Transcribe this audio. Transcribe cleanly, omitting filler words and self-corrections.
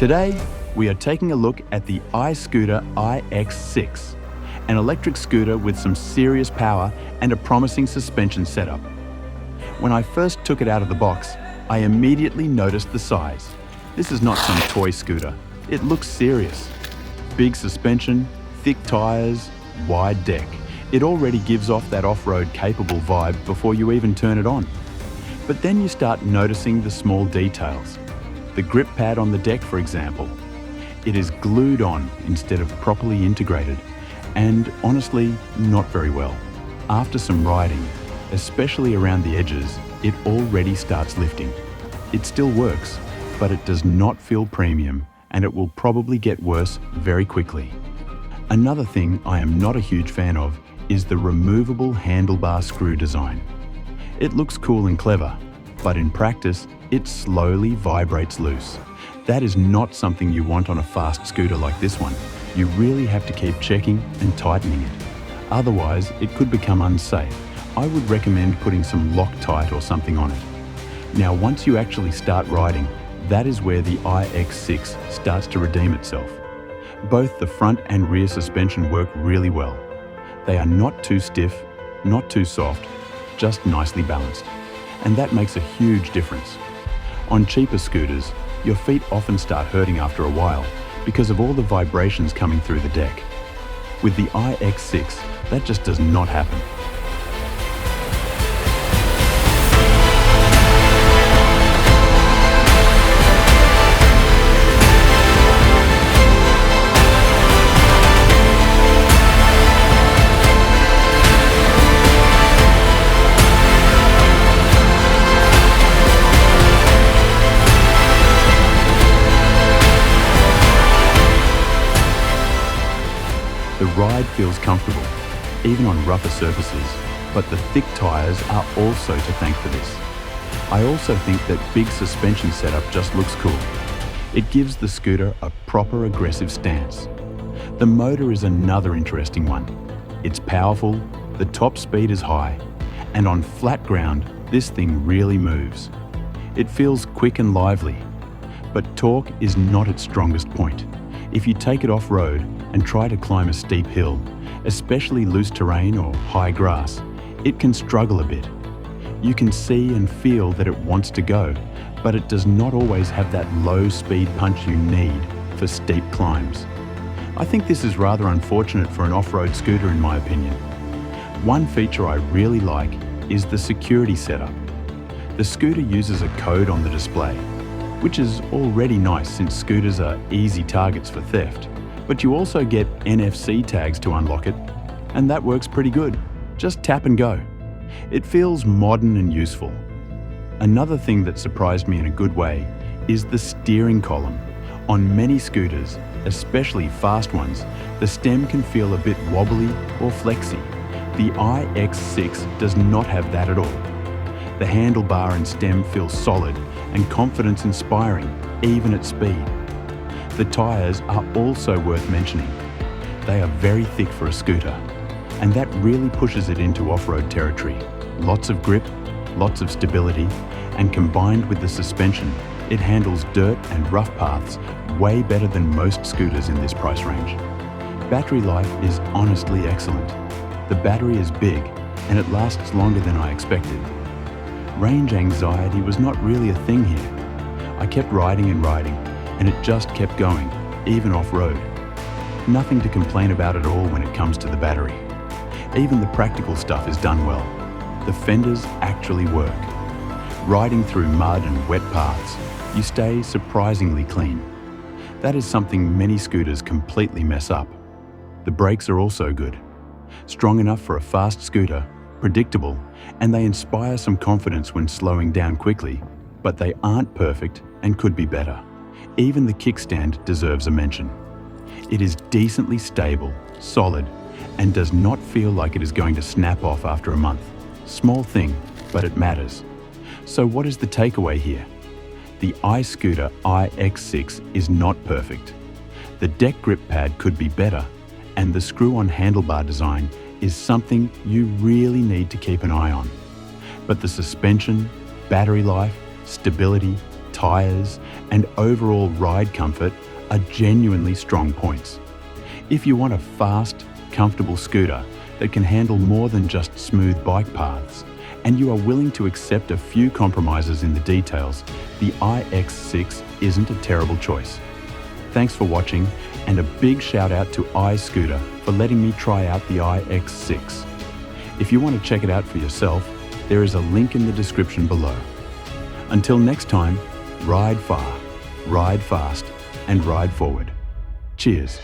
Today, we are taking a look at the Iscooter IX6, an electric scooter with some serious power and a promising suspension setup. When I first took it out of the box, I immediately noticed the size. This is not some toy scooter. It looks serious. Big suspension, thick tires, wide deck. It already gives off that off-road capable vibe before you even turn it on. But then you start noticing the small details. The grip pad on the deck, for example. It is glued on instead of properly integrated, and honestly, not very well. After some riding, especially around the edges, it already starts lifting. It still works, but it does not feel premium, and it will probably get worse very quickly. Another thing I am not a huge fan of is the removable handlebar screw design. It looks cool and clever, but in practice, it slowly vibrates loose. That is not something you want on a fast scooter like this one. You really have to keep checking and tightening it. Otherwise, it could become unsafe. I would recommend putting some Loctite or something on it. Now, once you actually start riding, that is where the IX6 starts to redeem itself. Both the front and rear suspension work really well. They are not too stiff, not too soft, just nicely balanced. And that makes a huge difference. On cheaper scooters, your feet often start hurting after a while because of all the vibrations coming through the deck. With the IX6, that just does not happen. The ride feels comfortable, even on rougher surfaces, but the thick tires are also to thank for this. I also think that big suspension setup just looks cool. It gives the scooter a proper aggressive stance. The motor is another interesting one. It's powerful, the top speed is high, and on flat ground, this thing really moves. It feels quick and lively, but torque is not its strongest point. If you take it off-road and try to climb a steep hill, especially loose terrain or high grass, it can struggle a bit. You can see and feel that it wants to go, but it does not always have that low speed punch you need for steep climbs. I think this is rather unfortunate for an off-road scooter in my opinion. One feature I really like is the security setup. The scooter uses a code on the display, which is already nice since scooters are easy targets for theft. But you also get NFC tags to unlock it, and that works pretty good. Just tap and go. It feels modern and useful. Another thing that surprised me in a good way is the steering column. On many scooters, especially fast ones, the stem can feel a bit wobbly or flexy. The IX6 does not have that at all. The handlebar and stem feel solid and confidence-inspiring, even at speed. The tyres are also worth mentioning. They are very thick for a scooter, and that really pushes it into off-road territory. Lots of grip, lots of stability, and combined with the suspension, it handles dirt and rough paths way better than most scooters in this price range. Battery life is honestly excellent. The battery is big, and it lasts longer than I expected. Range anxiety was not really a thing here. I kept riding and riding, and it just kept going, even off-road. Nothing to complain about at all when it comes to the battery. Even the practical stuff is done well. The fenders actually work. Riding through mud and wet paths, you stay surprisingly clean. That is something many scooters completely mess up. The brakes are also good. Strong enough for a fast scooter, predictable, and they inspire some confidence when slowing down quickly, but they aren't perfect and could be better. Even the kickstand deserves a mention. It is decently stable, solid, and does not feel like it is going to snap off after a month. Small thing, but it matters. So what is the takeaway here? The Iscooter IX6 is not perfect. The deck grip pad could be better, and the screw-on handlebar design is something you really need to keep an eye on. But the suspension, battery life, stability, tyres, and overall ride comfort are genuinely strong points. If you want a fast, comfortable scooter that can handle more than just smooth bike paths, and you are willing to accept a few compromises in the details, the iX6 isn't a terrible choice. Thanks for watching, and a big shout out to Iscooter for letting me try out the iX6. If you want to check it out for yourself, there is a link in the description below. Until next time, ride far, ride fast, and ride forward. Cheers.